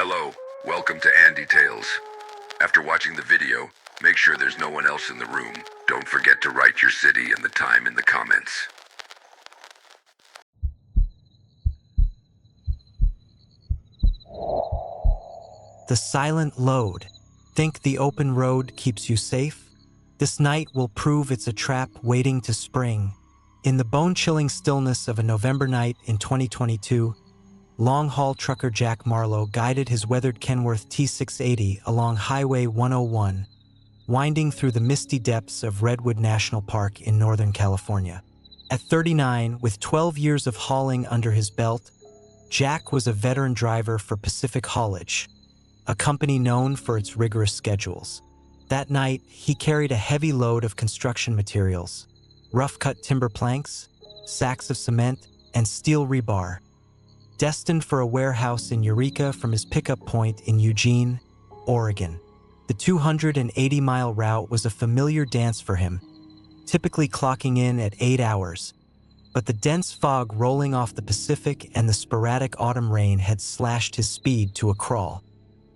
Hello, welcome to Andy Tales. After watching the video, make sure there's no one else in the room. Don't forget to write your city and the time in the comments. The silent load. Think the open road keeps you safe? This night will prove it's a trap waiting to spring. In the bone-chilling stillness of a November night in 2022, long-haul trucker Jack Marlowe guided his weathered Kenworth T680 along Highway 101, winding through the misty depths of Redwood National Park in Northern California. At 39, with 12 years of hauling under his belt, Jack was a veteran driver for Pacific Haulage, a company known for its rigorous schedules. That night, he carried a heavy load of construction materials, rough-cut timber planks, sacks of cement, and steel rebar, destined for a warehouse in Eureka from his pickup point in Eugene, Oregon. The 280-mile route was a familiar dance for him, typically clocking in at 8 hours. But the dense fog rolling off the Pacific and the sporadic autumn rain had slashed his speed to a crawl.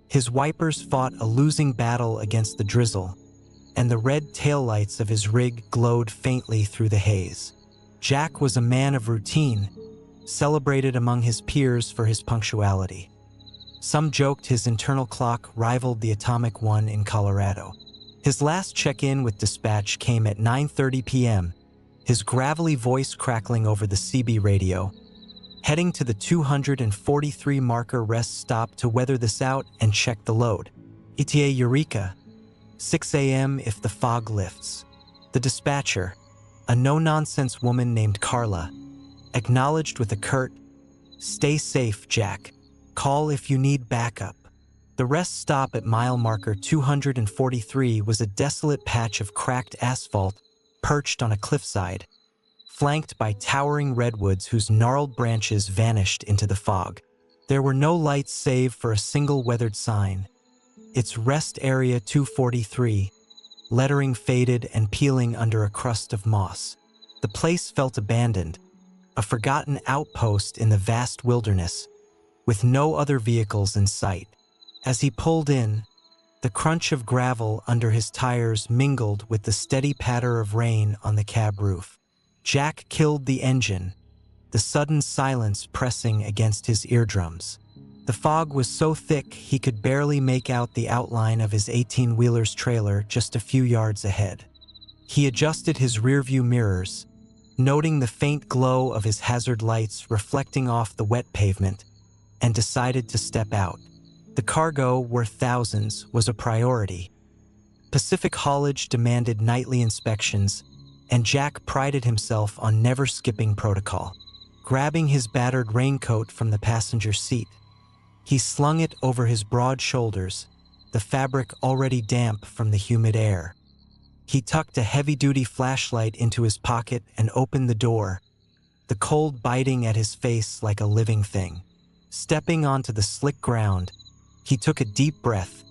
His wipers fought a losing battle against the drizzle, and the red taillights of his rig glowed faintly through the haze. Jack was a man of routine, celebrated among his peers for his punctuality. Some joked his internal clock rivaled the atomic one in Colorado. His last check-in with dispatch came at 9:30 p.m., his gravelly voice crackling over the CB radio, heading to the 243 marker rest stop to weather this out and check the load. ETA Eureka, 6 a.m. if the fog lifts. The dispatcher, a no-nonsense woman named Carla, acknowledged with a curt, "Stay safe, Jack. Call if you need backup." The rest stop at mile marker 243 was a desolate patch of cracked asphalt perched on a cliffside, flanked by towering redwoods whose gnarled branches vanished into the fog. There were no lights save for a single weathered sign. Its Rest Area 243, lettering faded and peeling under a crust of moss. The place felt abandoned, a forgotten outpost in the vast wilderness, with no other vehicles in sight. As he pulled in, the crunch of gravel under his tires mingled with the steady patter of rain on the cab roof. Jack killed the engine, the sudden silence pressing against his eardrums. The fog was so thick he could barely make out the outline of his 18-wheeler's trailer just a few yards ahead. He adjusted his rearview mirrors, noting the faint glow of his hazard lights reflecting off the wet pavement, and decided to step out. The cargo, worth thousands, was a priority. Pacific Haulage demanded nightly inspections, and Jack prided himself on never skipping protocol. Grabbing his battered raincoat from the passenger seat, he slung it over his broad shoulders, the fabric already damp from the humid air. He tucked a heavy-duty flashlight into his pocket and opened the door, the cold biting at his face like a living thing. Stepping onto the slick ground, he took a deep breath,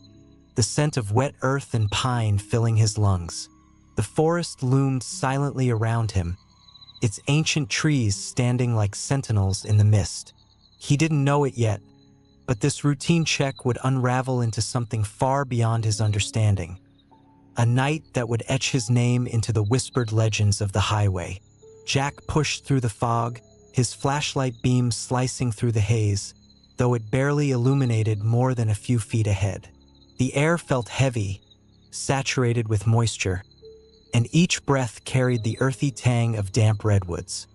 the scent of wet earth and pine filling his lungs. The forest loomed silently around him, its ancient trees standing like sentinels in the mist. He didn't know it yet, but this routine check would unravel into something far beyond his understanding. A night that would etch his name into the whispered legends of the highway. Jack pushed through the fog, his flashlight beam slicing through the haze, though it barely illuminated more than a few feet ahead. The air felt heavy, saturated with moisture, and each breath carried the earthy tang of damp redwoods.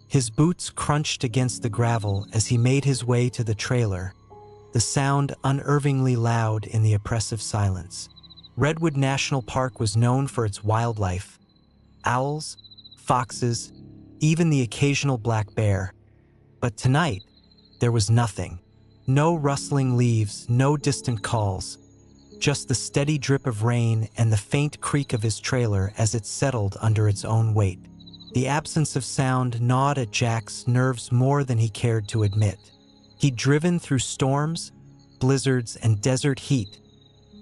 His boots crunched against the gravel as he made his way to the trailer, the sound unervingly loud in the oppressive silence. Redwood National Park was known for its wildlife: owls, foxes, even the occasional black bear. But tonight, there was nothing. No rustling leaves, no distant calls, just the steady drip of rain and the faint creak of his trailer as it settled under its own weight. The absence of sound gnawed at Jack's nerves more than he cared to admit. He'd driven through storms, blizzards, and desert heat,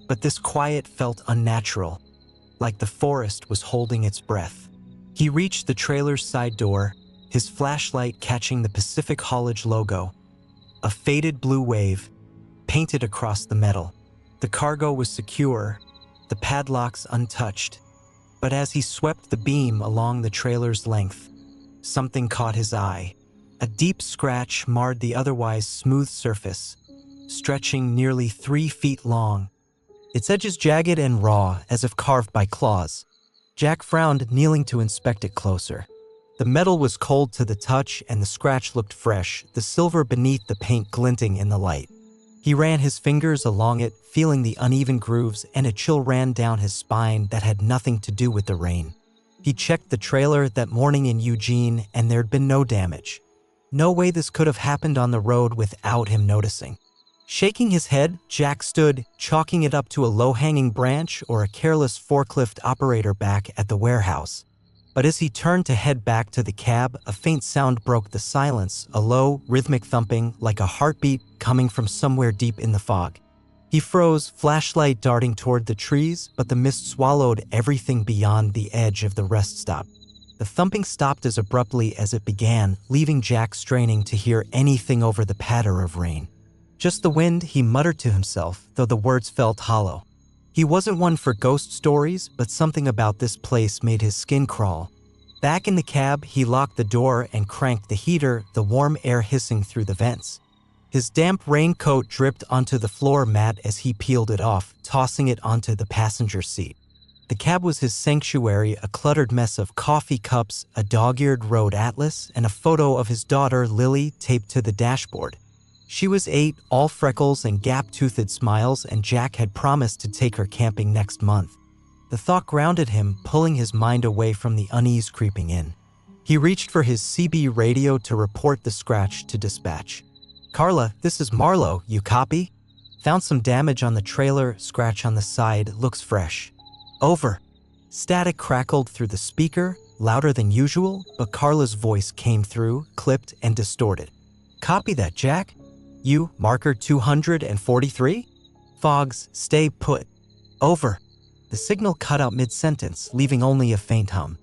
but this quiet felt unnatural, like the forest was holding its breath. He reached the trailer's side door, his flashlight catching the Pacific Haulage logo, a faded blue wave, painted across the metal. The cargo was secure, the padlocks untouched. But as he swept the beam along the trailer's length, something caught his eye. A deep scratch marred the otherwise smooth surface, stretching nearly 3 feet long, its edges jagged and raw as if carved by claws. Jack frowned, kneeling to inspect it closer. The metal was cold to the touch and the scratch looked fresh, the silver beneath the paint glinting in the light. He ran his fingers along it, feeling the uneven grooves, and a chill ran down his spine that had nothing to do with the rain. He checked the trailer that morning in Eugene, and there'd been no damage. No way this could have happened on the road without him noticing. Shaking his head, Jack stood, chalking it up to a low-hanging branch or a careless forklift operator back at the warehouse. But as he turned to head back to the cab, a faint sound broke the silence, a low, rhythmic thumping like a heartbeat coming from somewhere deep in the fog. He froze, flashlight darting toward the trees, but the mist swallowed everything beyond the edge of the rest stop. The thumping stopped as abruptly as it began, leaving Jack straining to hear anything over the patter of rain. Just the wind, he muttered to himself, though the words felt hollow. He wasn't one for ghost stories, but something about this place made his skin crawl. Back in the cab, he locked the door and cranked the heater, the warm air hissing through the vents. His damp raincoat dripped onto the floor mat as he peeled it off, tossing it onto the passenger seat. The cab was his sanctuary, a cluttered mess of coffee cups, a dog-eared road atlas, and a photo of his daughter, Lily, taped to the dashboard. She was 8, all freckles and gap-toothed smiles, and Jack had promised to take her camping next month. The thought grounded him, pulling his mind away from the unease creeping in. He reached for his CB radio to report the scratch to dispatch. "Carla, this is Marlowe, you copy? Found some damage on the trailer, scratch on the side, looks fresh. Over." Static crackled through the speaker, louder than usual, but Carla's voice came through, clipped and distorted. "Copy that, Jack. You, marker 243? Fogs, stay put. Over." The signal cut out mid-sentence, leaving only a faint hum.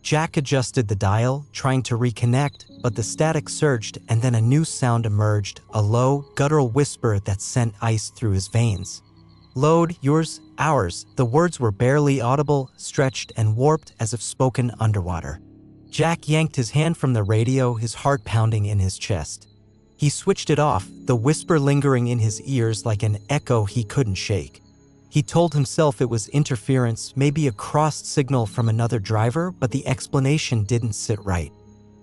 Jack adjusted the dial, trying to reconnect, but the static surged and then a new sound emerged, a low, guttural whisper that sent ice through his veins. "Load, yours, ours." The words were barely audible, stretched and warped as if spoken underwater. Jack yanked his hand from the radio, his heart pounding in his chest. He switched it off, the whisper lingering in his ears like an echo he couldn't shake. He told himself it was interference, maybe a crossed signal from another driver, but the explanation didn't sit right.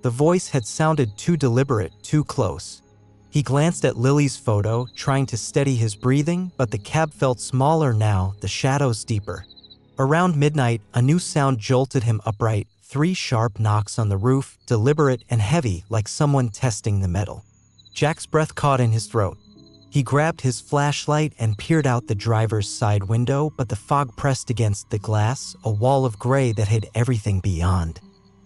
The voice had sounded too deliberate, too close. He glanced at Lily's photo, trying to steady his breathing, but the cab felt smaller now, the shadows deeper. Around midnight, a new sound jolted him upright, 3 sharp knocks on the roof, deliberate and heavy, like someone testing the metal. Jack's breath caught in his throat. He grabbed his flashlight and peered out the driver's side window, but the fog pressed against the glass, a wall of gray that hid everything beyond.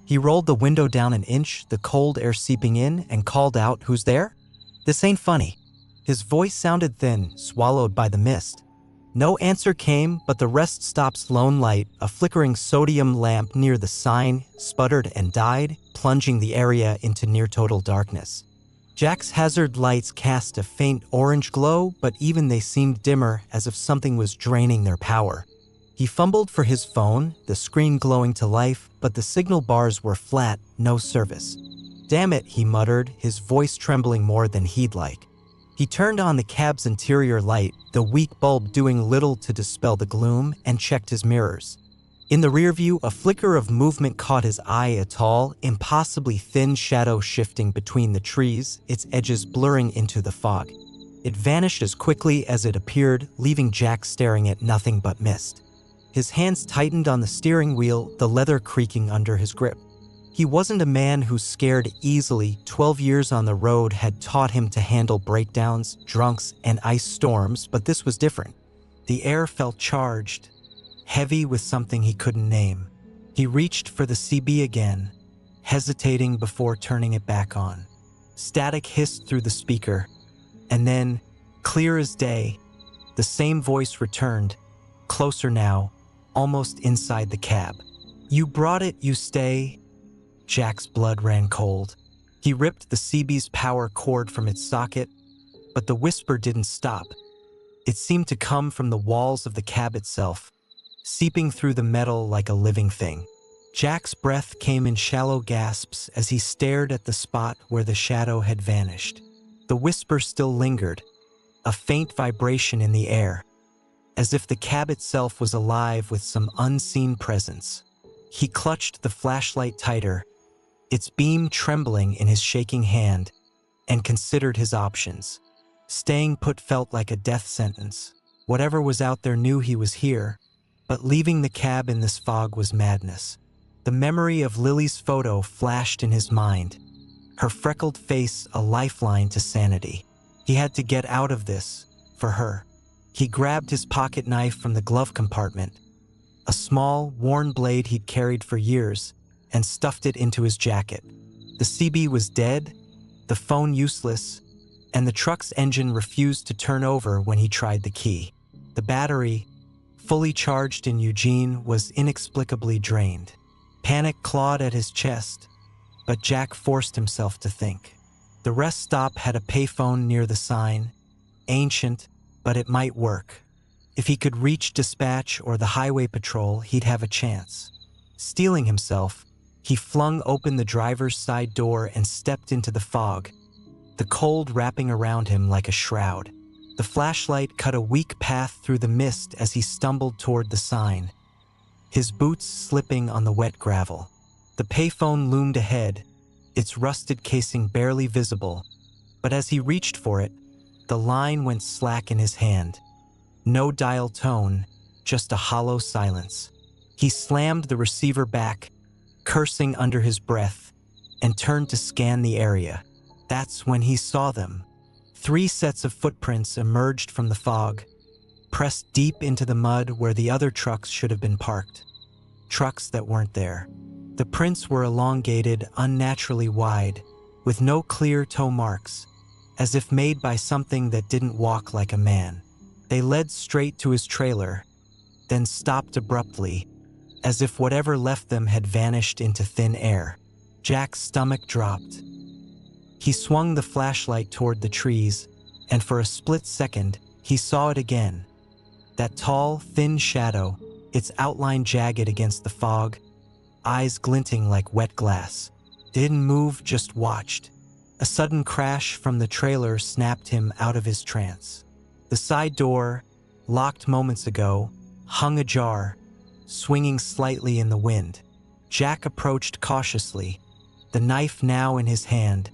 He rolled the window down an inch, the cold air seeping in, and called out, "Who's there?" "This ain't funny." His voice sounded thin, swallowed by the mist. No answer came, but the rest stop's lone light, a flickering sodium lamp near the sign, sputtered and died, plunging the area into near-total darkness. Jack's hazard lights cast a faint orange glow, but even they seemed dimmer, as if something was draining their power. He fumbled for his phone, the screen glowing to life, but the signal bars were flat, no service. "Damn it," he muttered, his voice trembling more than he'd like. He turned on the cab's interior light, the weak bulb doing little to dispel the gloom, and checked his mirrors. In the rearview, a flicker of movement caught his eye, a tall, impossibly thin shadow shifting between the trees, its edges blurring into the fog. It vanished as quickly as it appeared, leaving Jack staring at nothing but mist. His hands tightened on the steering wheel, the leather creaking under his grip. He wasn't a man who scared easily. 12 years on the road had taught him to handle breakdowns, drunks, and ice storms, but this was different. The air felt charged, heavy with something he couldn't name. He reached for the CB again, hesitating before turning it back on. Static hissed through the speaker, and then, clear as day, the same voice returned, closer now, almost inside the cab. "You brought it, you stay." Jack's blood ran cold. He ripped the CB's power cord from its socket, but the whisper didn't stop. It seemed to come from the walls of the cab itself, seeping through the metal like a living thing. Jack's breath came in shallow gasps as he stared at the spot where the shadow had vanished. The whisper still lingered, a faint vibration in the air, as if the cab itself was alive with some unseen presence. He clutched the flashlight tighter, its beam trembling in his shaking hand, and considered his options. Staying put felt like a death sentence. Whatever was out there knew he was here, but leaving the cab in this fog was madness. The memory of Lily's photo flashed in his mind, her freckled face a lifeline to sanity. He had to get out of this, for her. He grabbed his pocket knife from the glove compartment, a small, worn blade he'd carried for years, and stuffed it into his jacket. The CB was dead, the phone useless, and the truck's engine refused to turn over when he tried the key. The battery, fully charged in Eugene, was inexplicably drained. Panic clawed at his chest, but Jack forced himself to think. The rest stop had a payphone near the sign, ancient, but it might work. If he could reach dispatch or the highway patrol, he'd have a chance. Steeling himself, he flung open the driver's side door and stepped into the fog, the cold wrapping around him like a shroud. The flashlight cut a weak path through the mist as he stumbled toward the sign, his boots slipping on the wet gravel. The payphone loomed ahead, its rusted casing barely visible, but as he reached for it, the line went slack in his hand. No dial tone, just a hollow silence. He slammed the receiver back, cursing under his breath, and turned to scan the area. That's when he saw them. 3 sets of footprints emerged from the fog, pressed deep into the mud where the other trucks should have been parked. Trucks that weren't there. The prints were elongated, unnaturally wide, with no clear toe marks, as if made by something that didn't walk like a man. They led straight to his trailer, then stopped abruptly, as if whatever left them had vanished into thin air. Jack's stomach dropped. He swung the flashlight toward the trees, and for a split second, he saw it again. That tall, thin shadow, its outline jagged against the fog, eyes glinting like wet glass. Didn't move, just watched. A sudden crash from the trailer snapped him out of his trance. The side door, locked moments ago, hung ajar, swinging slightly in the wind. Jack approached cautiously, the knife now in his hand,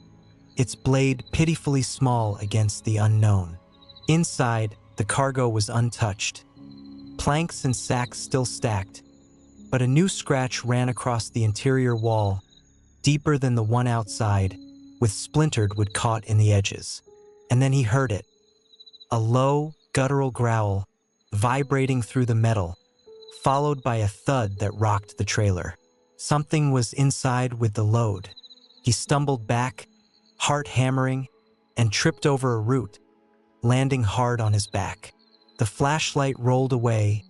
its blade pitifully small against the unknown. Inside, the cargo was untouched. Planks and sacks still stacked, but a new scratch ran across the interior wall, deeper than the one outside, with splintered wood caught in the edges. And then he heard it. A low, guttural growl, vibrating through the metal, followed by a thud that rocked the trailer. Something was inside with the load. He stumbled back, heart hammering, and tripped over a root, landing hard on his back. The flashlight rolled away,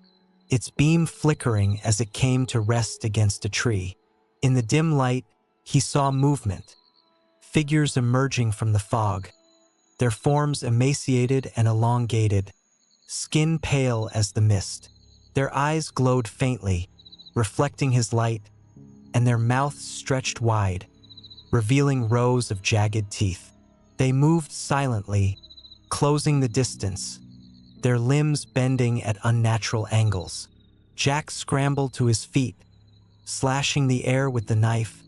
its beam flickering as it came to rest against a tree. In the dim light, he saw movement, figures emerging from the fog, their forms emaciated and elongated, skin pale as the mist. Their eyes glowed faintly, reflecting his light, and their mouths stretched wide, revealing rows of jagged teeth. They moved silently, closing the distance, their limbs bending at unnatural angles. Jack scrambled to his feet, slashing the air with the knife,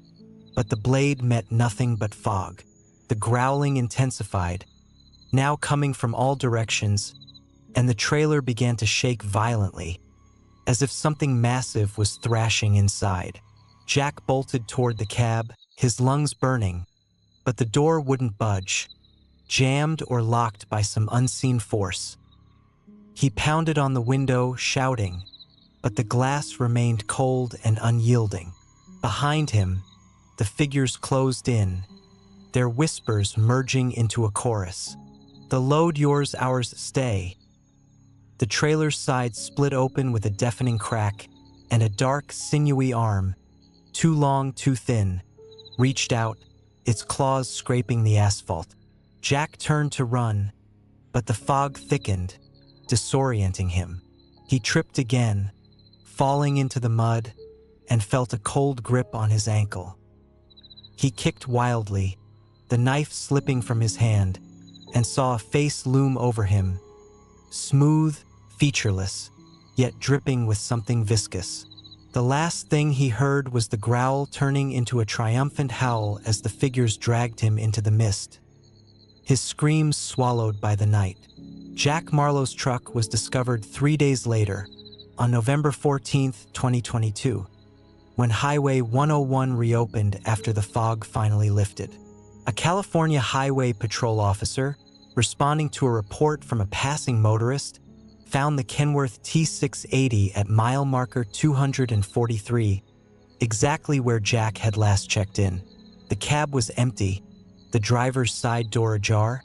but the blade met nothing but fog. The growling intensified, now coming from all directions, and the trailer began to shake violently, as if something massive was thrashing inside. Jack bolted toward the cab, his lungs burning, but the door wouldn't budge, jammed or locked by some unseen force. He pounded on the window, shouting, but the glass remained cold and unyielding. Behind him, the figures closed in, their whispers merging into a chorus. The load, yours, ours, stay. The trailer's side split open with a deafening crack, and a dark, sinewy arm, too long, too thin, reached out, its claws scraping the asphalt. Jack turned to run, but the fog thickened, disorienting him. He tripped again, falling into the mud, and felt a cold grip on his ankle. He kicked wildly, the knife slipping from his hand, and saw a face loom over him, smooth, featureless, yet dripping with something viscous. The last thing he heard was the growl turning into a triumphant howl as the figures dragged him into the mist, his screams swallowed by the night. Jack Marlowe's truck was discovered 3 days later, on November 14, 2022, when Highway 101 reopened after the fog finally lifted. A California Highway Patrol officer, responding to a report from a passing motorist, found the Kenworth T680 at mile marker 243, exactly where Jack had last checked in. The cab was empty, the driver's side door ajar,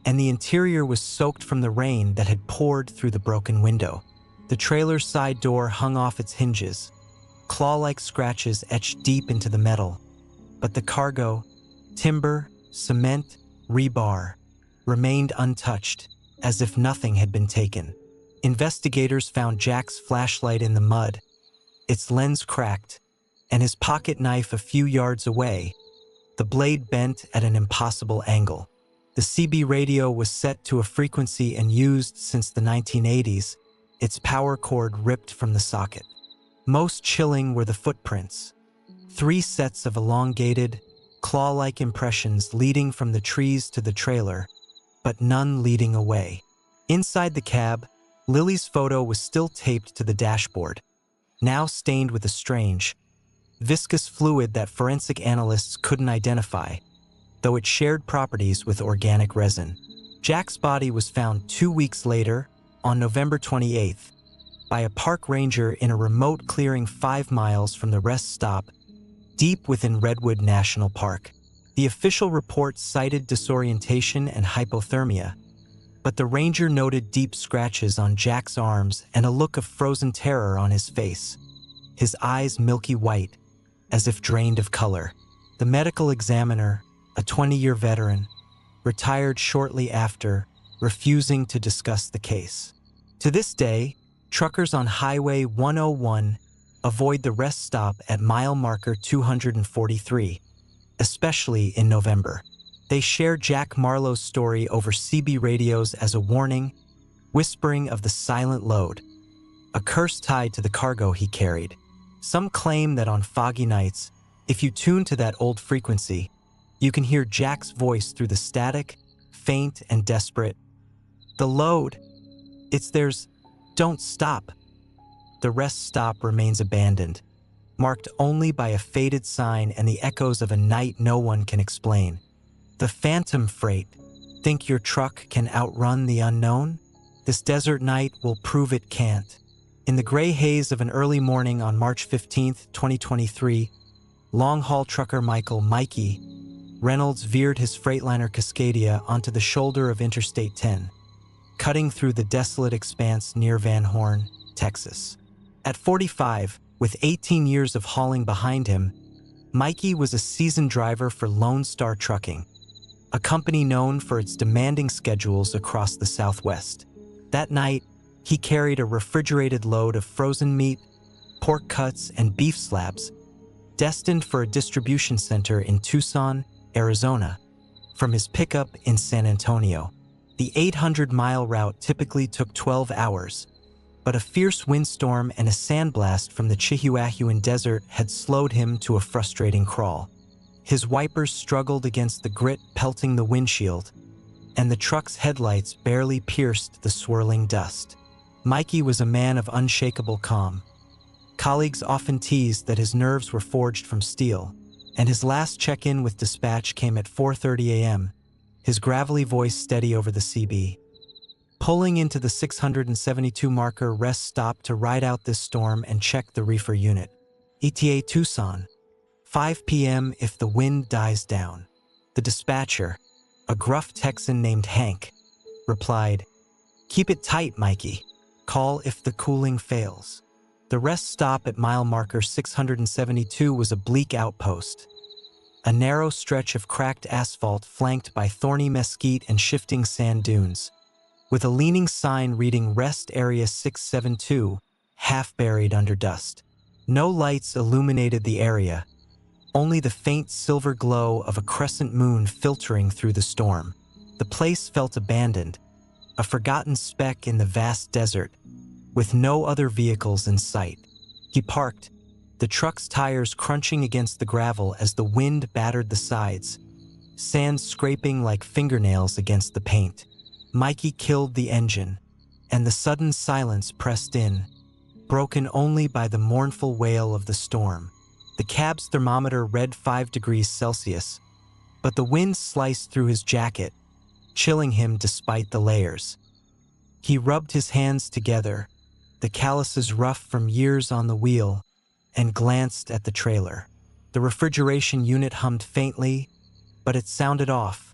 and the interior was soaked from the rain that had poured through the broken window. The trailer's side door hung off its hinges, claw-like scratches etched deep into the metal, but the cargo, timber, cement, rebar, remained untouched, as if nothing had been taken. Investigators found Jack's flashlight in the mud, its lens cracked, and his pocket knife a few yards away, the blade bent at an impossible angle. The CB radio was set to a frequency and used since the 1980s, its power cord ripped from the socket. Most chilling were the footprints, 3 sets of elongated, claw-like impressions leading from the trees to the trailer, but none leading away. Inside the cab, Lily's photo was still taped to the dashboard, now stained with a strange, viscous fluid that forensic analysts couldn't identify, though it shared properties with organic resin. Jack's body was found 2 weeks later, on November 28th, by a park ranger in a remote clearing 5 miles from the rest stop, deep within Redwood National Park. The official report cited disorientation and hypothermia, but the ranger noted deep scratches on Jack's arms and a look of frozen terror on his face, his eyes milky white, as if drained of color. The medical examiner, a 20-year veteran, retired shortly after, refusing to discuss the case. To this day, truckers on Highway 101 avoid the rest stop at mile marker 243, especially in November. They share Jack Marlowe's story over CB radios as a warning, whispering of the silent load, a curse tied to the cargo he carried. Some claim that on foggy nights, if you tune to that old frequency, you can hear Jack's voice through the static, faint and desperate. The load, it's theirs, don't stop. The rest stop remains abandoned, marked only by a faded sign and the echoes of a night no one can explain. The phantom freight, think your truck can outrun the unknown? This desert night will prove it can't. In the gray haze of an early morning on March 15, 2023, long-haul trucker Mikey Reynolds veered his Freightliner Cascadia onto the shoulder of Interstate 10, cutting through the desolate expanse near Van Horn, Texas. At 45, with 18 years of hauling behind him, Mikey was a seasoned driver for Lone Star Trucking, a company known for its demanding schedules across the Southwest. That night, he carried a refrigerated load of frozen meat, pork cuts, and beef slabs, destined for a distribution center in Tucson, Arizona, from his pickup in San Antonio. The 800-mile route typically took 12 hours, but a fierce windstorm and a sandblast from the Chihuahuan Desert had slowed him to a frustrating crawl. His wipers struggled against the grit pelting the windshield, and the truck's headlights barely pierced the swirling dust. Mikey was a man of unshakable calm. Colleagues often teased that his nerves were forged from steel, and his last check-in with dispatch came at 4:30 a.m., his gravelly voice steady over the CB. Pulling into the 672 marker rest stop to ride out this storm and check the reefer unit. ETA Tucson, 5 p.m. if the wind dies down. The dispatcher, a gruff Texan named Hank, replied, "Keep it tight, Mikey. Call if the cooling fails." The rest stop at mile marker 672 was a bleak outpost, a narrow stretch of cracked asphalt flanked by thorny mesquite and shifting sand dunes. with a leaning sign reading Rest Area 672, half buried under dust. No lights illuminated the area, only the faint silver glow of a crescent moon filtering through the storm. The place felt abandoned, a forgotten speck in the vast desert, with no other vehicles in sight. He parked, the truck's tires crunching against the gravel as the wind battered the sides, sand scraping like fingernails against the paint. Mikey killed the engine, and the sudden silence pressed in, broken only by the mournful wail of the storm. The cab's thermometer read 5 degrees Celsius, but the wind sliced through his jacket, chilling him despite the layers. He rubbed his hands together, the calluses rough from years on the wheel, and glanced at the trailer. The refrigeration unit hummed faintly, but it sounded off,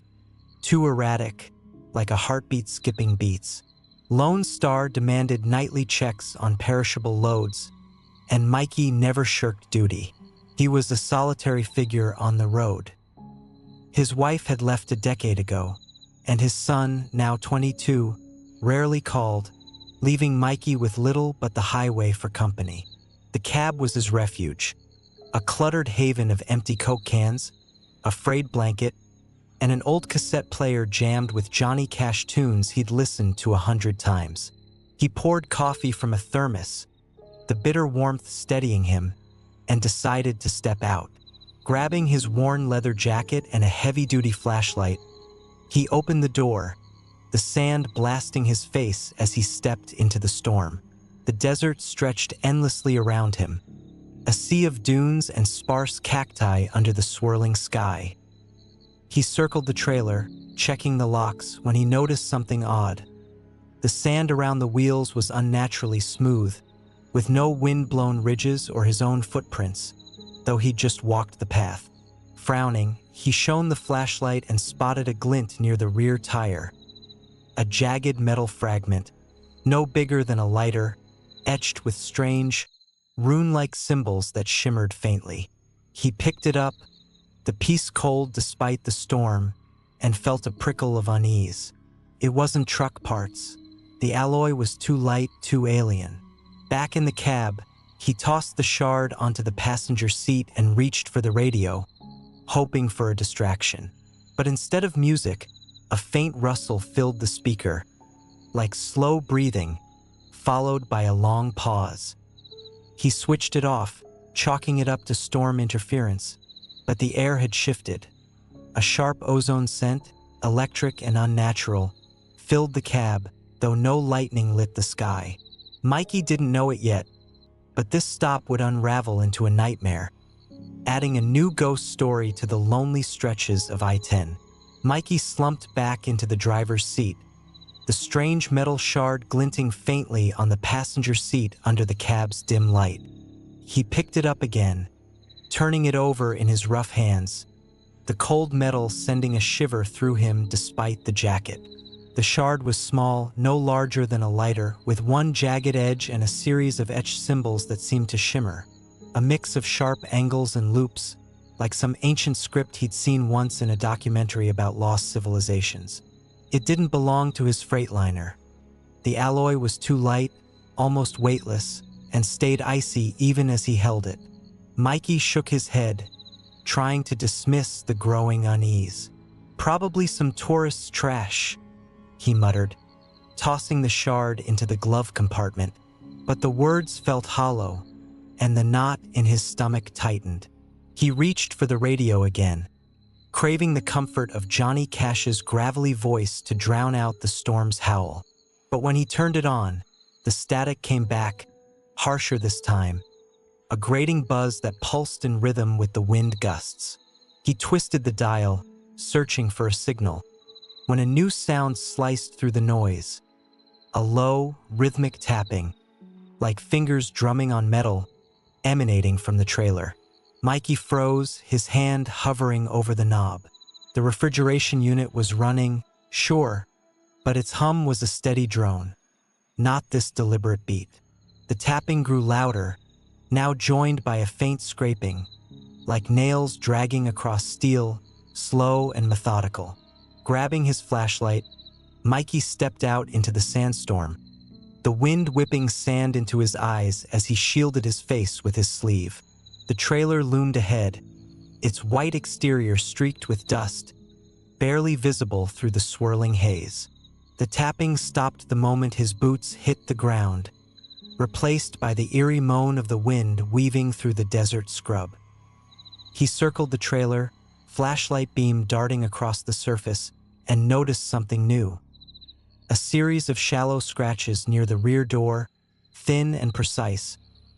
too erratic, like a heartbeat skipping beats. Lone Star demanded nightly checks on perishable loads, and Mikey never shirked duty. He was a solitary figure on the road. His wife had left a decade ago, and his son, now 22, rarely called, leaving Mikey with little but the highway for company. The cab was his refuge, a cluttered haven of empty Coke cans, a frayed blanket, and an old cassette player jammed with Johnny Cash tunes he'd listened to 100 times. He poured coffee from a thermos, the bitter warmth steadying him, and decided to step out. Grabbing his worn leather jacket and a heavy-duty flashlight, he opened the door, the sand blasting his face as he stepped into the storm. The desert stretched endlessly around him, a sea of dunes and sparse cacti under the swirling sky. He circled the trailer, checking the locks, when he noticed something odd. The sand around the wheels was unnaturally smooth, with no wind-blown ridges or his own footprints, though he'd just walked the path. Frowning, he shone the flashlight and spotted a glint near the rear tire. A jagged metal fragment, no bigger than a lighter, etched with strange, rune-like symbols that shimmered faintly. He picked it up, the piece cold despite the storm, and felt a prickle of unease. It wasn't truck parts. The alloy was too light, too alien. Back in the cab, he tossed the shard onto the passenger seat and reached for the radio, hoping for a distraction. But instead of music, a faint rustle filled the speaker, like slow breathing, followed by a long pause. He switched it off, chalking it up to storm interference, but the air had shifted. A sharp ozone scent, electric and unnatural, filled the cab, though no lightning lit the sky. Mikey didn't know it yet, but this stop would unravel into a nightmare, adding a new ghost story to the lonely stretches of I-10. Mikey slumped back into the driver's seat, the strange metal shard glinting faintly on the passenger seat under the cab's dim light. He picked it up again, turning it over in his rough hands, the cold metal sending a shiver through him despite the jacket. The shard was small, no larger than a lighter, with one jagged edge and a series of etched symbols that seemed to shimmer. A mix of sharp angles and loops, like some ancient script he'd seen once in a documentary about lost civilizations. It didn't belong to his Freightliner. The alloy was too light, almost weightless, and stayed icy even as he held it. Mikey shook his head, trying to dismiss the growing unease. "Probably some tourist's trash," he muttered, tossing the shard into the glove compartment. But the words felt hollow, and the knot in his stomach tightened. He reached for the radio again, craving the comfort of Johnny Cash's gravelly voice to drown out the storm's howl. But when he turned it on, the static came back, harsher this time, a grating buzz that pulsed in rhythm with the wind gusts. He twisted the dial, searching for a signal, when a new sound sliced through the noise. A low, rhythmic tapping, like fingers drumming on metal, emanating from the trailer. Mikey froze, his hand hovering over the knob. The refrigeration unit was running, sure, but its hum was a steady drone, not this deliberate beat. The tapping grew louder, now joined by a faint scraping, like nails dragging across steel, slow and methodical. Grabbing his flashlight, Mikey stepped out into the sandstorm, the wind whipping sand into his eyes as he shielded his face with his sleeve. The trailer loomed ahead, its white exterior streaked with dust, barely visible through the swirling haze. The tapping stopped the moment his boots hit the ground, replaced by the eerie moan of the wind weaving through the desert scrub. He circled the trailer, flashlight beam darting across the surface, and noticed something new. A series of shallow scratches near the rear door, thin and precise,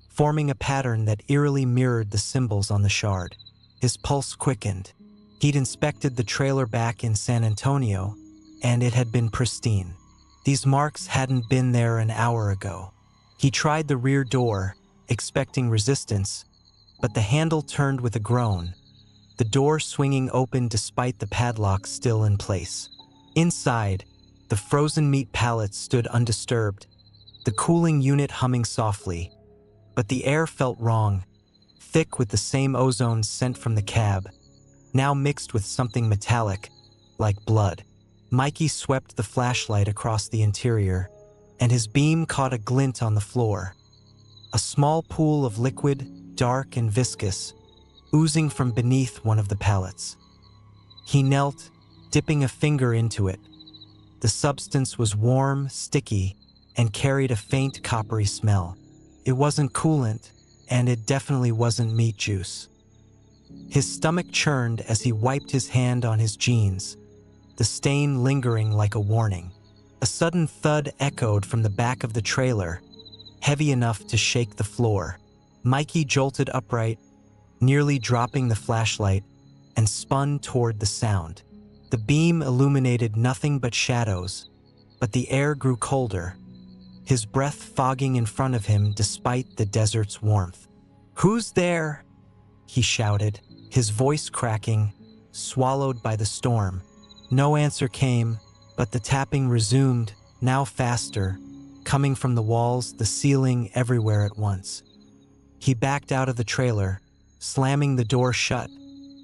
forming a pattern that eerily mirrored the symbols on the shard. His pulse quickened. He'd inspected the trailer back in San Antonio, and it had been pristine. These marks hadn't been there an hour ago. He tried the rear door, expecting resistance, but the handle turned with a groan, the door swinging open despite the padlock still in place. Inside, the frozen meat pallets stood undisturbed, the cooling unit humming softly, but the air felt wrong, thick with the same ozone sent from the cab, now mixed with something metallic, like blood. Mikey swept the flashlight across the interior, and his beam caught a glint on the floor. A small pool of liquid, dark and viscous, oozing from beneath one of the pallets. He knelt, dipping a finger into it. The substance was warm, sticky, and carried a faint coppery smell. It wasn't coolant, and it definitely wasn't meat juice. His stomach churned as he wiped his hand on his jeans, the stain lingering like a warning. A sudden thud echoed from the back of the trailer, heavy enough to shake the floor. Mikey jolted upright, nearly dropping the flashlight, and spun toward the sound. The beam illuminated nothing but shadows, but the air grew colder, his breath fogging in front of him despite the desert's warmth. "Who's there?" he shouted, his voice cracking, swallowed by the storm. No answer came, but the tapping resumed, now faster, coming from the walls, the ceiling, everywhere at once. He backed out of the trailer, slamming the door shut,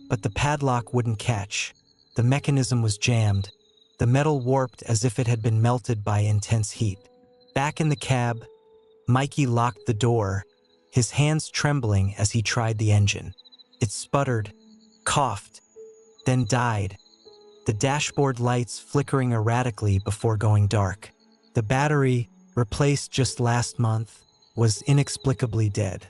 but the padlock wouldn't catch. The mechanism was jammed, the metal warped as if it had been melted by intense heat. Back in the cab, Mikey locked the door, his hands trembling as he tried the engine. It sputtered, coughed, then died, the dashboard lights flickering erratically before going dark. The battery, replaced just last month, was inexplicably dead.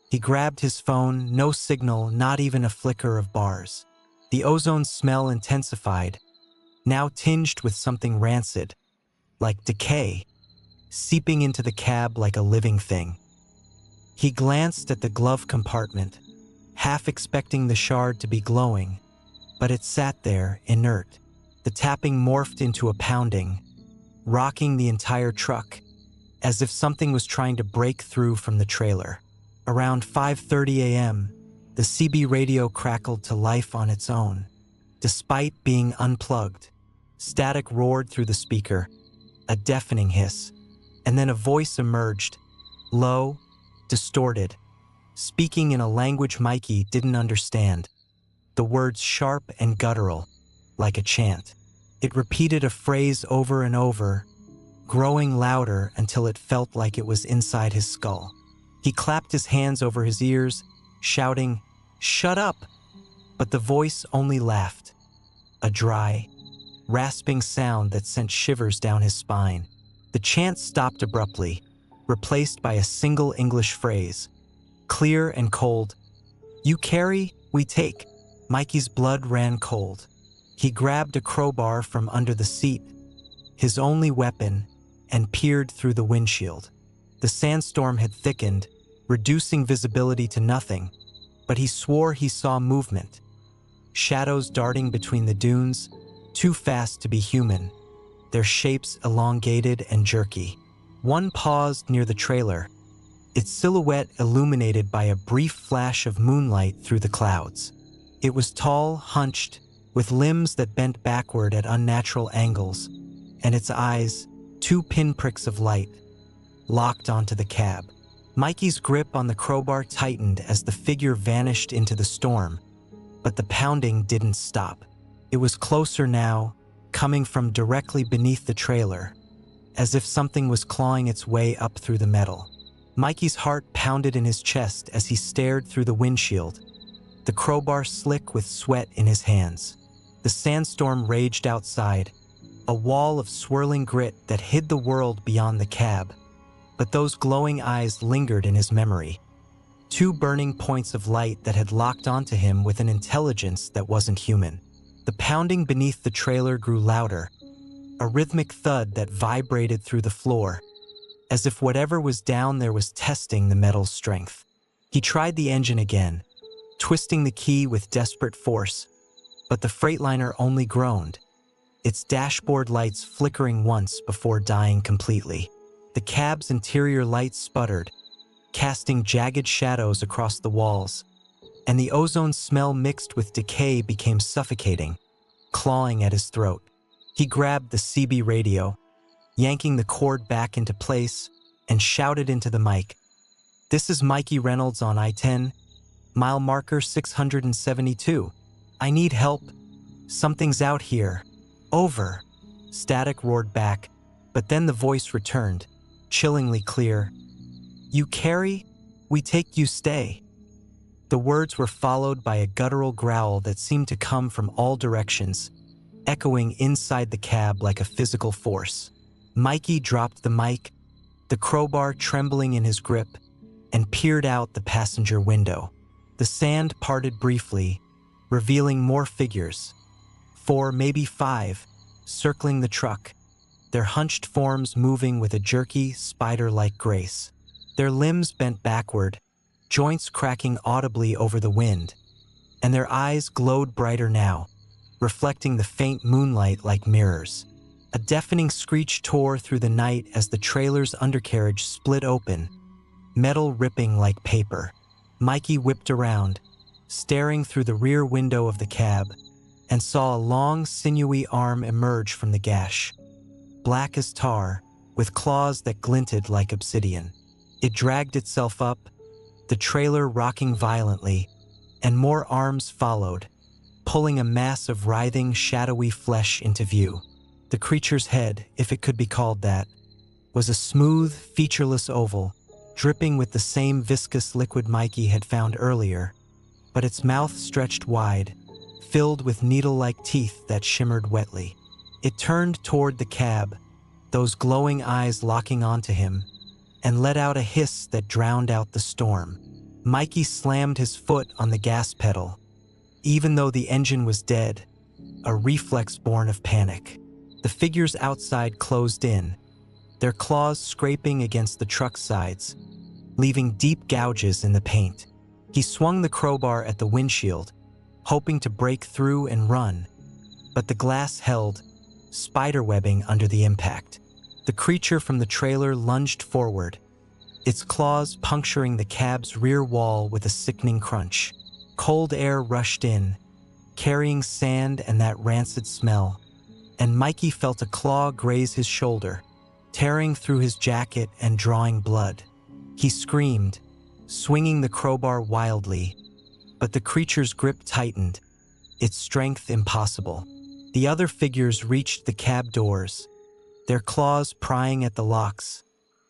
He grabbed his phone, no signal, not even a flicker of bars. The ozone smell intensified, now tinged with something rancid, like decay, seeping into the cab like a living thing. He glanced at the glove compartment, half expecting the shard to be glowing, but it sat there, inert. The tapping morphed into a pounding, rocking the entire truck, as if something was trying to break through from the trailer. Around 5:30 a.m., the CB radio crackled to life on its own. Despite being unplugged, static roared through the speaker, a deafening hiss, and then a voice emerged, low, distorted, speaking in a language Mikey didn't understand, the words sharp and guttural, like a chant. It repeated a phrase over and over, growing louder until it felt like it was inside his skull. He clapped his hands over his ears, shouting, "Shut up!" But the voice only laughed, a dry, rasping sound that sent shivers down his spine. The chant stopped abruptly, replaced by a single English phrase, clear and cold. "You carry, we take." Mikey's blood ran cold. He grabbed a crowbar from under the seat, his only weapon, and peered through the windshield. The sandstorm had thickened, reducing visibility to nothing, but he swore he saw movement. Shadows darting between the dunes, too fast to be human, their shapes elongated and jerky. One paused near the trailer, its silhouette illuminated by a brief flash of moonlight through the clouds. It was tall, hunched, with limbs that bent backward at unnatural angles, and its eyes, two pinpricks of light, locked onto the cab. Mikey's grip on the crowbar tightened as the figure vanished into the storm, but the pounding didn't stop. It was closer now, coming from directly beneath the trailer, as if something was clawing its way up through the metal. Mikey's heart pounded in his chest as he stared through the windshield, the crowbar slick with sweat in his hands. The sandstorm raged outside, a wall of swirling grit that hid the world beyond the cab. But those glowing eyes lingered in his memory. Two burning points of light that had locked onto him with an intelligence that wasn't human. The pounding beneath the trailer grew louder, a rhythmic thud that vibrated through the floor, as if whatever was down there was testing the metal's strength. He tried the engine again, twisting the key with desperate force, but the Freightliner only groaned, its dashboard lights flickering once before dying completely. The cab's interior lights sputtered, casting jagged shadows across the walls, and the ozone smell mixed with decay became suffocating, clawing at his throat. He grabbed the CB radio, yanking the cord back into place, and shouted into the mic, "This is Mikey Reynolds on I-10, mile marker 672. I need help. Something's out here. Over." Static roared back, but then the voice returned, chillingly clear. "You carry? We take you stay." The words were followed by a guttural growl that seemed to come from all directions, echoing inside the cab like a physical force. Mikey dropped the mic, the crowbar trembling in his grip, and peered out the passenger window. The sand parted briefly, revealing more figures. 4, maybe 5, circling the truck, their hunched forms moving with a jerky, spider-like grace. Their limbs bent backward, joints cracking audibly over the wind, and their eyes glowed brighter now, reflecting the faint moonlight like mirrors. A deafening screech tore through the night as the trailer's undercarriage split open, metal ripping like paper. Mikey whipped around, staring through the rear window of the cab, and saw a long, sinewy arm emerge from the gash, black as tar, with claws that glinted like obsidian. It dragged itself up, the trailer rocking violently, and more arms followed, pulling a mass of writhing, shadowy flesh into view. The creature's head, if it could be called that, was a smooth, featureless oval, dripping with the same viscous liquid Mikey had found earlier, but its mouth stretched wide, filled with needle-like teeth that shimmered wetly. It turned toward the cab, those glowing eyes locking onto him, and let out a hiss that drowned out the storm. Mikey slammed his foot on the gas pedal, even though the engine was dead, a reflex born of panic. The figures outside closed in, their claws scraping against the truck's sides, leaving deep gouges in the paint. He swung the crowbar at the windshield, hoping to break through and run, but the glass held, spiderwebbing under the impact. The creature from the trailer lunged forward, its claws puncturing the cab's rear wall with a sickening crunch. Cold air rushed in, carrying sand and that rancid smell, and Mikey felt a claw graze his shoulder, tearing through his jacket and drawing blood. He screamed, swinging the crowbar wildly, but the creature's grip tightened, its strength impossible. The other figures reached the cab doors, their claws prying at the locks,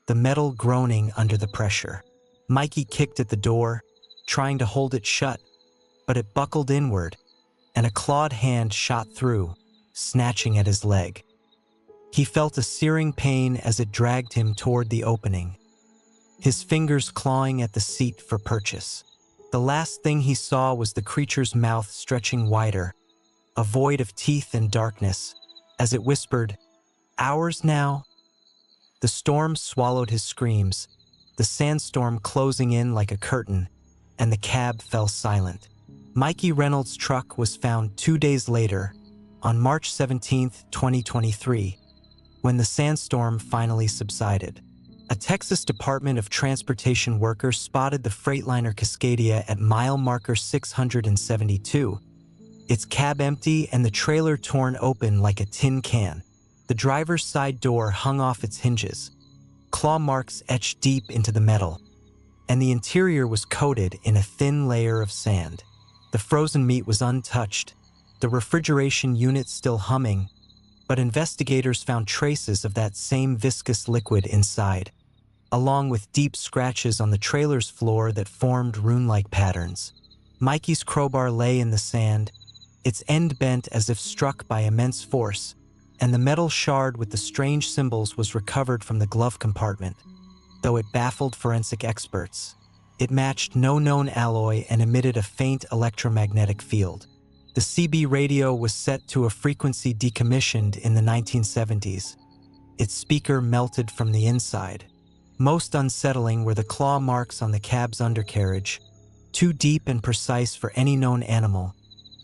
the metal groaning under the pressure. Mikey kicked at the door, trying to hold it shut, but it buckled inward, and a clawed hand shot through, snatching at his leg. He felt a searing pain as it dragged him toward the opening, his fingers clawing at the seat for purchase. The last thing he saw was the creature's mouth stretching wider, a void of teeth and darkness, as it whispered, "Ours now?" The storm swallowed his screams, the sandstorm closing in like a curtain, and the cab fell silent. Mikey Reynolds' truck was found 2 days later, on March 17, 2023, when the sandstorm finally subsided. A Texas Department of Transportation worker spotted the Freightliner Cascadia at mile marker 672, its cab empty and the trailer torn open like a tin can. The driver's side door hung off its hinges, claw marks etched deep into the metal, and the interior was coated in a thin layer of sand. The frozen meat was untouched, the refrigeration unit still humming, but investigators found traces of that same viscous liquid inside, along with deep scratches on the trailer's floor that formed rune-like patterns. Mikey's crowbar lay in the sand, its end bent as if struck by immense force, and the metal shard with the strange symbols was recovered from the glove compartment. Though it baffled forensic experts, it matched no known alloy and emitted a faint electromagnetic field. The CB radio was set to a frequency decommissioned in the 1970s. Its speaker melted from the inside. Most unsettling were the claw marks on the cab's undercarriage, too deep and precise for any known animal,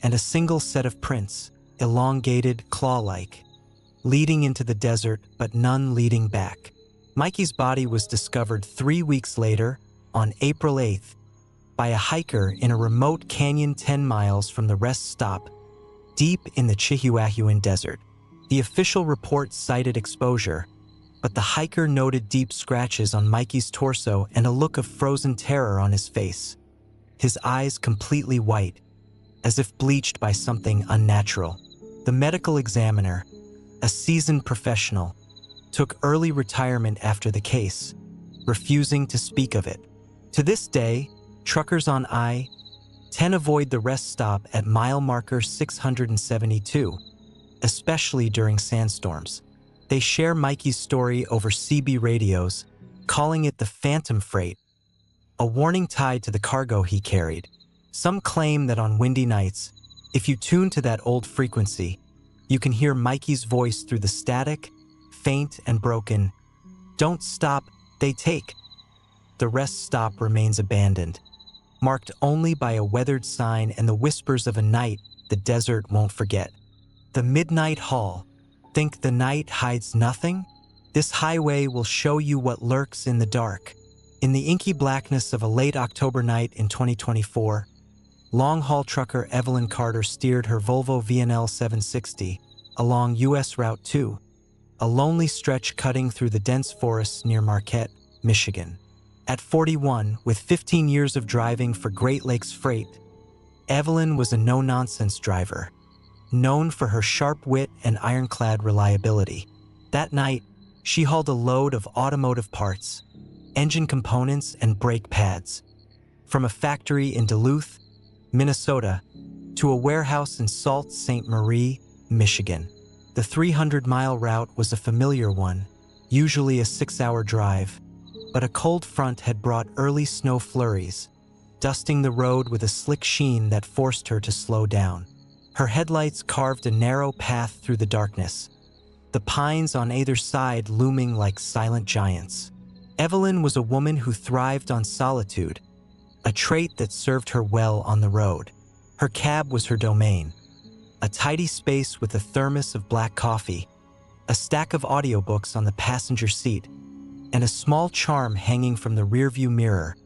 and a single set of prints, elongated, claw-like, leading into the desert but none leading back. Mikey's body was discovered 3 weeks later, on April 8th, by a hiker in a remote canyon 10 miles from the rest stop, deep in the Chihuahuan Desert. The official report cited exposure, but the hiker noted deep scratches on Mikey's torso and a look of frozen terror on his face, his eyes completely white, as if bleached by something unnatural. The medical examiner, a seasoned professional, took early retirement after the case, refusing to speak of it. To this day, truckers on I-10 avoid the rest stop at mile marker 672, especially during sandstorms. They share Mikey's story over CB radios, calling it the Phantom Freight, a warning tied to the cargo he carried. Some claim that on windy nights, if you tune to that old frequency, you can hear Mikey's voice through the static, faint and broken, "Don't stop, they take." The rest stop remains abandoned, marked only by a weathered sign and the whispers of a night the desert won't forget. The Midnight Hall. Think the night hides nothing? This highway will show you what lurks in the dark. In the inky blackness of a late October night in 2024, long-haul trucker Evelyn Carter steered her Volvo VNL 760 along US Route 2, a lonely stretch cutting through the dense forests near Marquette, Michigan. At 41, with 15 years of driving for Great Lakes Freight, Evelyn was a no-nonsense driver, known for her sharp wit and ironclad reliability. That night, she hauled a load of automotive parts, engine components, and brake pads, from a factory in Duluth, Minnesota, to a warehouse in Sault Ste. Marie, Michigan. The 300-mile route was a familiar one, usually a 6-hour drive, but a cold front had brought early snow flurries, dusting the road with a slick sheen that forced her to slow down. Her headlights carved a narrow path through the darkness, the pines on either side looming like silent giants. Evelyn was a woman who thrived on solitude, a trait that served her well on the road. Her cab was her domain, a tidy space with a thermos of black coffee, a stack of audiobooks on the passenger seat, and a small charm hanging from the rearview mirror,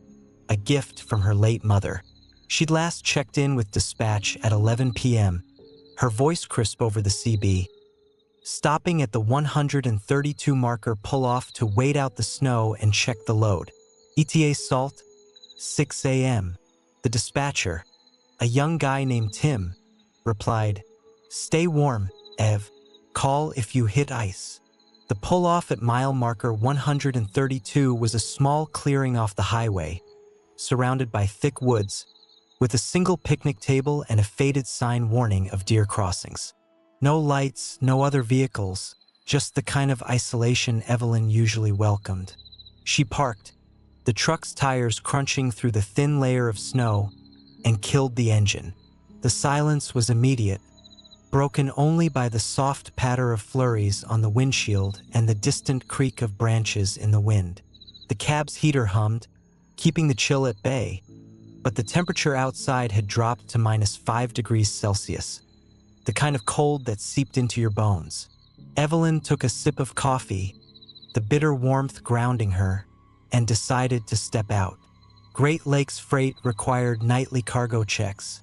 a gift from her late mother. She'd last checked in with dispatch at 11 p.m., her voice crisp over the CB, stopping at the 132 marker pull-off to wait out the snow and check the load. ETA Salt, 6 a.m. The dispatcher, a young guy named Tim, replied, "Stay warm, Ev. Call if you hit ice." The pull-off at mile marker 132 was a small clearing off the highway, surrounded by thick woods, with a single picnic table and a faded sign warning of deer crossings. No lights, no other vehicles, just the kind of isolation Evelyn usually welcomed. She parked, the truck's tires crunching through the thin layer of snow, and killed the engine. The silence was immediate, broken only by the soft patter of flurries on the windshield and the distant creak of branches in the wind. The cab's heater hummed, keeping the chill at bay, but the temperature outside had dropped to -5 degrees Celsius, the kind of cold that seeped into your bones. Evelyn took a sip of coffee, the bitter warmth grounding her, and decided to step out. Great Lakes Freight required nightly cargo checks,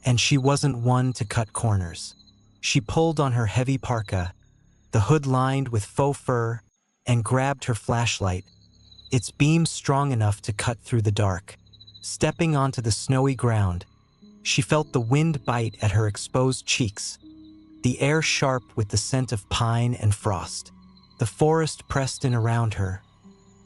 and she wasn't one to cut corners. She pulled on her heavy parka, the hood lined with faux fur, and grabbed her flashlight, its beam strong enough to cut through the dark. Stepping onto the snowy ground, she felt the wind bite at her exposed cheeks, the air sharp with the scent of pine and frost. The forest pressed in around her,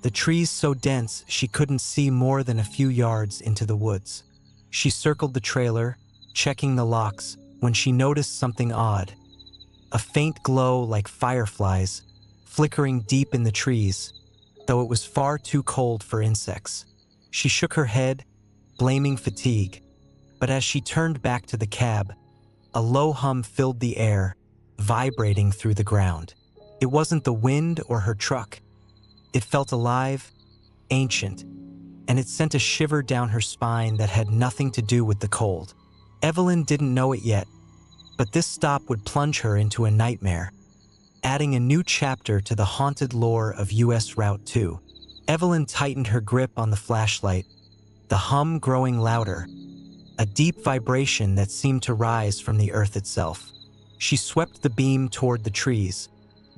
the trees so dense she couldn't see more than a few yards into the woods. She circled the trailer, checking the locks, when she noticed something odd. A faint glow like fireflies, flickering deep in the trees, though it was far too cold for insects. She shook her head, blaming fatigue, but as she turned back to the cab, a low hum filled the air, vibrating through the ground. It wasn't the wind or her truck. It felt alive, ancient, and it sent a shiver down her spine that had nothing to do with the cold. Evelyn didn't know it yet, but this stop would plunge her into a nightmare, adding a new chapter to the haunted lore of US Route 2. Evelyn tightened her grip on the flashlight, the hum growing louder, a deep vibration that seemed to rise from the earth itself. She swept the beam toward the trees,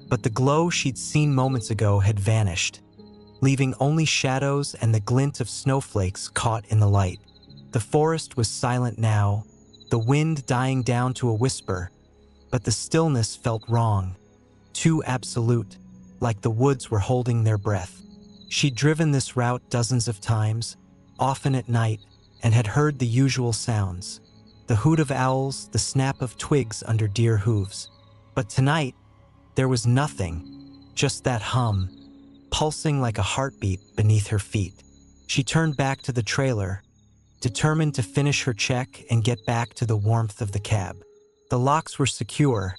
but the glow she'd seen moments ago had vanished, leaving only shadows and the glint of snowflakes caught in the light. The forest was silent now, the wind dying down to a whisper, but the stillness felt wrong, too absolute, like the woods were holding their breath. She'd driven this route dozens of times, often at night, and had heard the usual sounds, the hoot of owls, the snap of twigs under deer hooves. But tonight, there was nothing, just that hum, pulsing like a heartbeat beneath her feet. She turned back to the trailer, determined to finish her check and get back to the warmth of the cab. The locks were secure,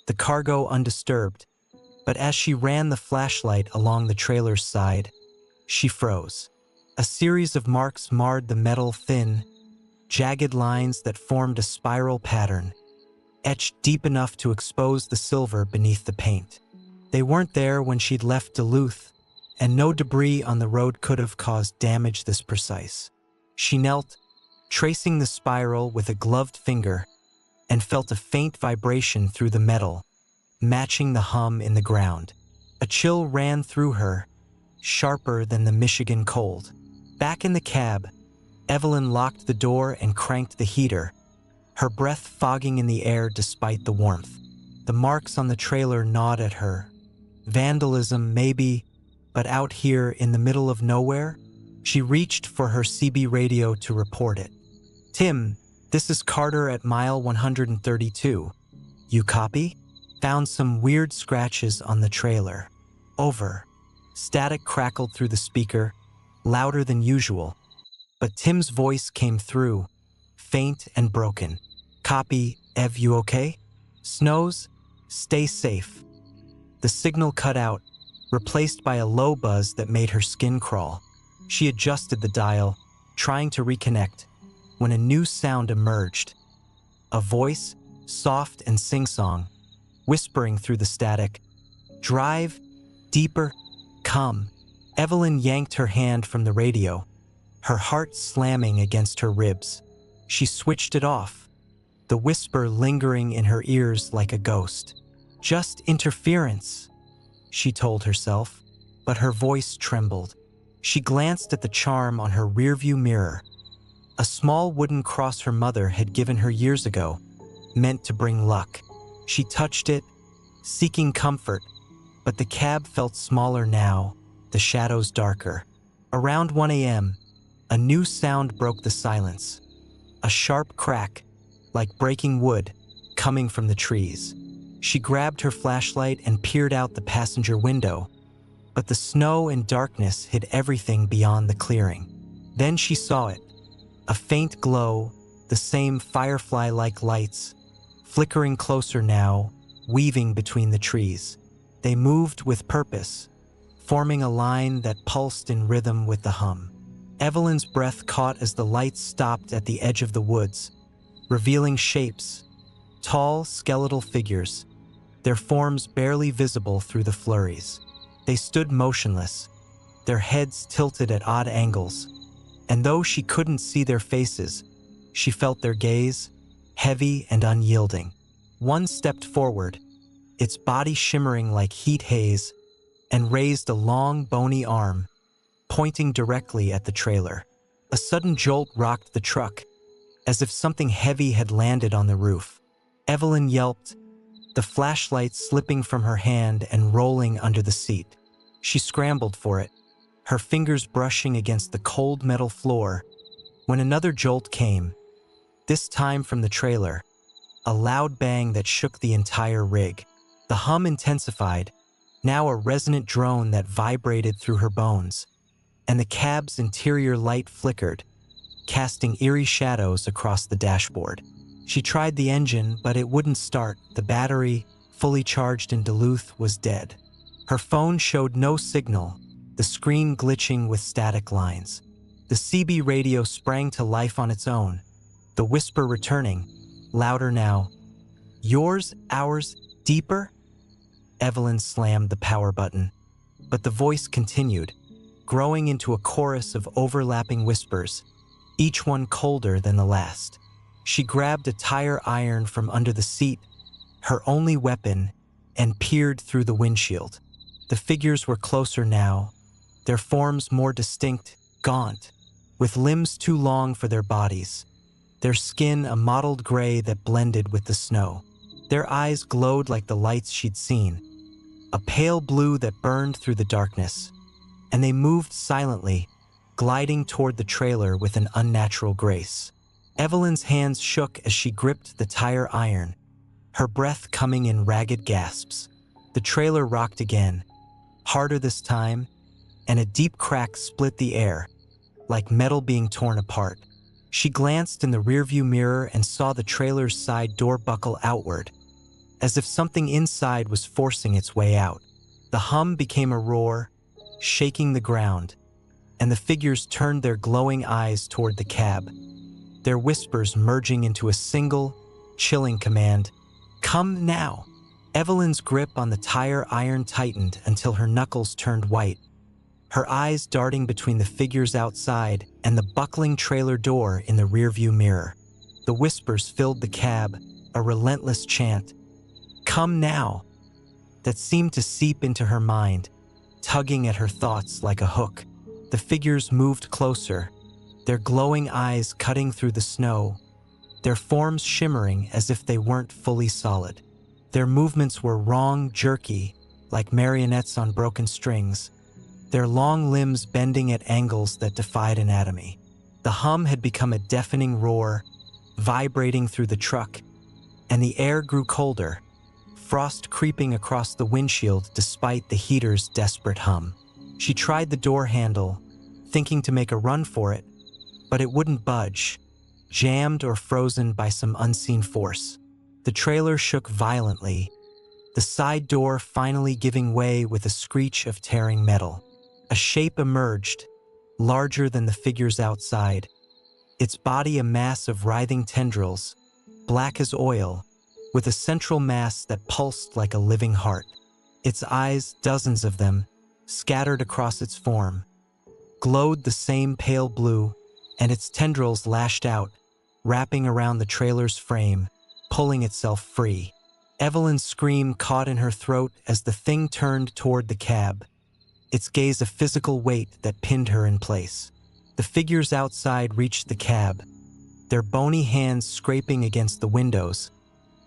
the cargo undisturbed, but as she ran the flashlight along the trailer's side, she froze. A series of marks marred the metal, thin, jagged lines that formed a spiral pattern, etched deep enough to expose the silver beneath the paint. They weren't there when she'd left Duluth, and no debris on the road could have caused damage this precise. She knelt, tracing the spiral with a gloved finger, and felt a faint vibration through the metal, matching the hum in the ground. A chill ran through her, sharper than the Michigan cold. Back in the cab, Evelyn locked the door and cranked the heater, her breath fogging in the air despite the warmth. The marks on the trailer gnawed at her. Vandalism, maybe, but out here in the middle of nowhere? She reached for her CB radio to report it. "Tim, this is Carter at mile 132. You copy?" Found some weird scratches on the trailer. Over. Static crackled through the speaker, louder than usual, but Tim's voice came through, faint and broken. "Copy, Ev, you okay? Snows? Stay safe." The signal cut out, replaced by a low buzz that made her skin crawl. She adjusted the dial, trying to reconnect, when a new sound emerged. A voice, soft and sing-song, whispering through the static, "Drive, deeper, come." Evelyn yanked her hand from the radio, her heart slamming against her ribs. She switched it off, the whisper lingering in her ears like a ghost. "Just interference," she told herself, but her voice trembled. She glanced at the charm on her rearview mirror, a small wooden cross her mother had given her years ago, meant to bring luck. She touched it, seeking comfort, but the cab felt smaller now, the shadows darker. Around 1 a.m., a new sound broke the silence. A sharp crack, like breaking wood, coming from the trees. She grabbed her flashlight and peered out the passenger window, but the snow and darkness hid everything beyond the clearing. Then she saw it, a faint glow, the same firefly-like lights, flickering closer now, weaving between the trees. They moved with purpose, forming a line that pulsed in rhythm with the hum. Evelyn's breath caught as the lights stopped at the edge of the woods, revealing shapes, tall, skeletal figures, their forms barely visible through the flurries. They stood motionless, their heads tilted at odd angles, and though she couldn't see their faces, she felt their gaze, heavy and unyielding. One stepped forward, its body shimmering like heat haze, and raised a long, bony arm, pointing directly at the trailer. A sudden jolt rocked the truck, as if something heavy had landed on the roof. Evelyn yelped, the flashlight slipping from her hand and rolling under the seat. She scrambled for it, her fingers brushing against the cold metal floor, when another jolt came, this time from the trailer, a loud bang that shook the entire rig. The hum intensified, now a resonant drone that vibrated through her bones, and the cab's interior light flickered, casting eerie shadows across the dashboard. She tried the engine, but it wouldn't start. The battery, fully charged in Duluth, was dead. Her phone showed no signal, the screen glitching with static lines. The CB radio sprang to life on its own, the whisper returning, louder now. Yours, ours, deeper? Evelyn slammed the power button, but the voice continued, growing into a chorus of overlapping whispers, each one colder than the last. She grabbed a tire iron from under the seat, her only weapon, and peered through the windshield. The figures were closer now, their forms more distinct, gaunt, with limbs too long for their bodies, their skin a mottled gray that blended with the snow. Their eyes glowed like the lights she'd seen, a pale blue that burned through the darkness, and they moved silently, gliding toward the trailer with an unnatural grace. Evelyn's hands shook as she gripped the tire iron, her breath coming in ragged gasps. The trailer rocked again, harder this time, and a deep crack split the air, like metal being torn apart. She glanced in the rearview mirror and saw the trailer's side door buckle outward, as if something inside was forcing its way out. The hum became a roar, shaking the ground, and the figures turned their glowing eyes toward the cab, their whispers merging into a single, chilling command. Come now! Evelyn's grip on the tire iron tightened until her knuckles turned white, her eyes darting between the figures outside and the buckling trailer door in the rearview mirror. The whispers filled the cab, a relentless chant. Come now! That seemed to seep into her mind, tugging at her thoughts like a hook. The figures moved closer, their glowing eyes cutting through the snow, their forms shimmering as if they weren't fully solid. Their movements were wrong, jerky, like marionettes on broken strings, their long limbs bending at angles that defied anatomy. The hum had become a deafening roar, vibrating through the truck, and the air grew colder, frost creeping across the windshield despite the heater's desperate hum. She tried the door handle, thinking to make a run for it, but it wouldn't budge, jammed or frozen by some unseen force. The trailer shook violently, the side door finally giving way with a screech of tearing metal. A shape emerged, larger than the figures outside, its body a mass of writhing tendrils, black as oil, with a central mass that pulsed like a living heart. Its eyes, dozens of them, scattered across its form, glowed the same pale blue, and its tendrils lashed out, wrapping around the trailer's frame, pulling itself free. Evelyn's scream caught in her throat as the thing turned toward the cab, its gaze a physical weight that pinned her in place. The figures outside reached the cab, their bony hands scraping against the windows,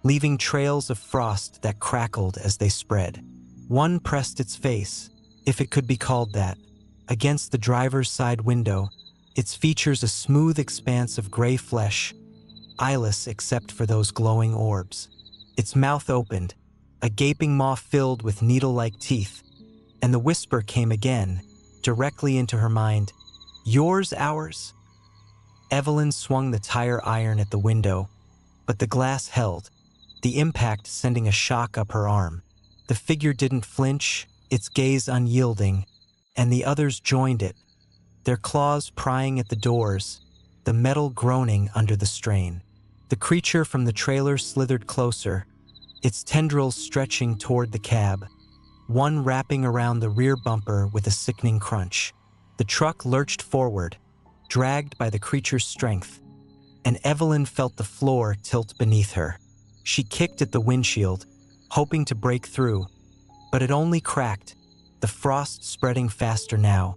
leaving trails of frost that crackled as they spread. One pressed its face, if it could be called that, against the driver's side window, its features a smooth expanse of gray flesh, eyeless except for those glowing orbs. Its mouth opened, a gaping maw filled with needle-like teeth, and the whisper came again, directly into her mind. Yours, ours? Evelyn swung the tire iron at the window, but the glass held, the impact sending a shock up her arm. The figure didn't flinch, its gaze unyielding, and the others joined it, their claws prying at the doors, the metal groaning under the strain. The creature from the trailer slithered closer, its tendrils stretching toward the cab, one wrapping around the rear bumper with a sickening crunch. The truck lurched forward, dragged by the creature's strength, and Evelyn felt the floor tilt beneath her. She kicked at the windshield, hoping to break through, but it only cracked, the frost spreading faster now,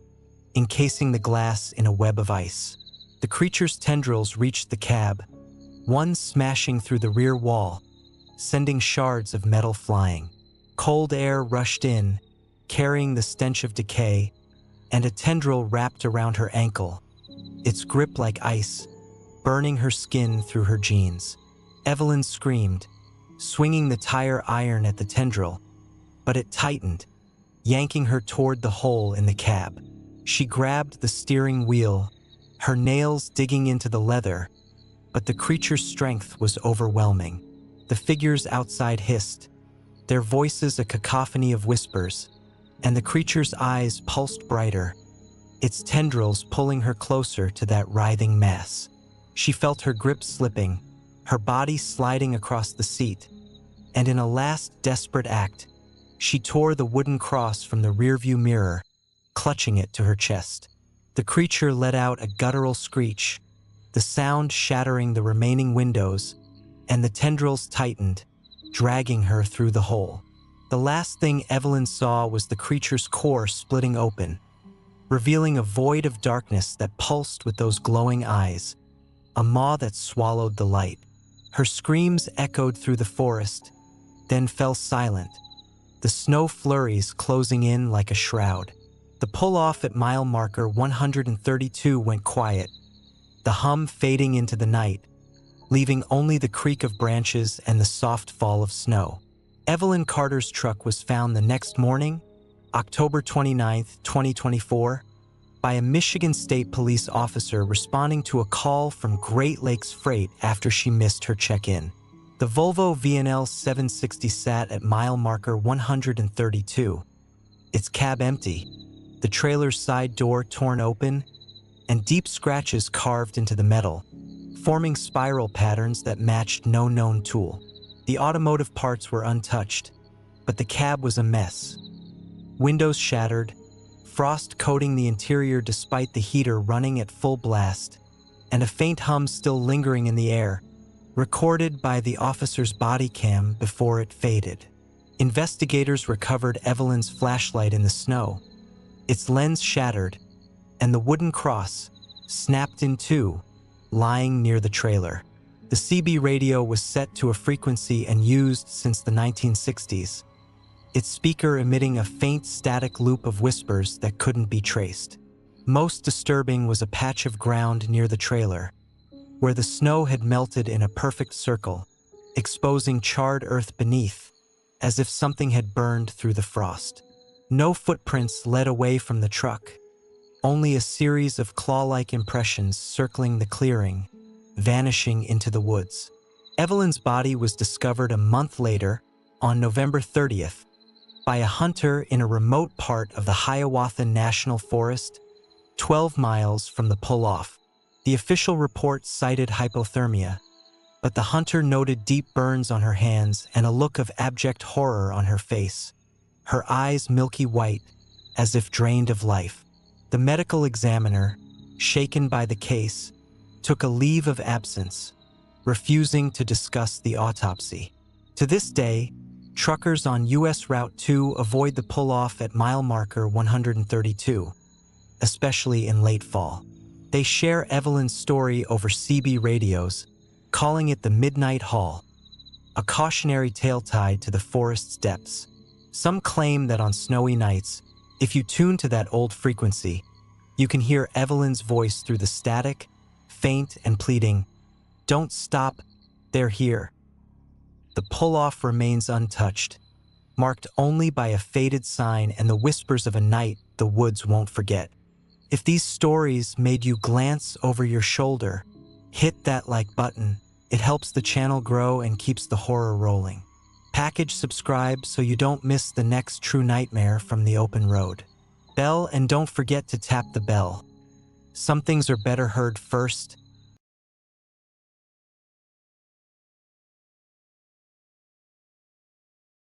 encasing the glass in a web of ice. The creature's tendrils reached the cab, one smashing through the rear wall, sending shards of metal flying. Cold air rushed in, carrying the stench of decay, and a tendril wrapped around her ankle, its grip like ice, burning her skin through her jeans. Evelyn screamed, swinging the tire iron at the tendril, but it tightened, yanking her toward the hole in the cab. She grabbed the steering wheel, her nails digging into the leather, but the creature's strength was overwhelming. The figures outside hissed, their voices a cacophony of whispers, and the creature's eyes pulsed brighter, its tendrils pulling her closer to that writhing mass. She felt her grip slipping, her body sliding across the seat, and in a last desperate act, she tore the wooden cross from the rearview mirror, clutching it to her chest. The creature let out a guttural screech, the sound shattering the remaining windows, and the tendrils tightened, dragging her through the hole. The last thing Evelyn saw was the creature's core splitting open, revealing a void of darkness that pulsed with those glowing eyes, a maw that swallowed the light. Her screams echoed through the forest, then fell silent, the snow flurries closing in like a shroud. The pull-off at mile marker 132 went quiet, the hum fading into the night, leaving only the creak of branches and the soft fall of snow. Evelyn Carter's truck was found the next morning, October 29, 2024, by a Michigan State Police officer responding to a call from Great Lakes Freight after she missed her check-in. The Volvo VNL 760 sat at mile marker 132, its cab empty, the trailer's side door torn open, and deep scratches carved into the metal, forming spiral patterns that matched no known tool. The automotive parts were untouched, but the cab was a mess. Windows shattered, frost coating the interior despite the heater running at full blast, and a faint hum still lingering in the air, recorded by the officer's body cam before it faded. Investigators recovered Evelyn's flashlight in the snow, its lens shattered, and the wooden cross, snapped in two, lying near the trailer. The CB radio was set to a frequency and used since the 1960s, its speaker emitting a faint static loop of whispers that couldn't be traced. Most disturbing was a patch of ground near the trailer, where the snow had melted in a perfect circle, exposing charred earth beneath, as if something had burned through the frost. No footprints led away from the truck, only a series of claw-like impressions circling the clearing, vanishing into the woods. Evelyn's body was discovered a month later, on November 30th, by a hunter in a remote part of the Hiawatha National Forest, 12 miles from the pull-off. The official report cited hypothermia, but the hunter noted deep burns on her hands and a look of abject horror on her face, her eyes milky white, as if drained of life. The medical examiner, shaken by the case, took a leave of absence, refusing to discuss the autopsy. To this day, truckers on US Route 2 avoid the pull-off at mile marker 132, especially in late fall. They share Evelyn's story over CB radios, calling it the Midnight Haul, a cautionary tale tied to the forest's depths. Some claim that on snowy nights, if you tune to that old frequency, you can hear Evelyn's voice through the static, faint and pleading, "Don't stop, they're here." The pull-off remains untouched, marked only by a faded sign and the whispers of a night the woods won't forget. If these stories made you glance over your shoulder, hit that like button. It helps the channel grow and keeps the horror rolling. Package subscribe so you don't miss the next true nightmare from the open road. Bell, and don't forget to tap the bell. Some things are better heard first,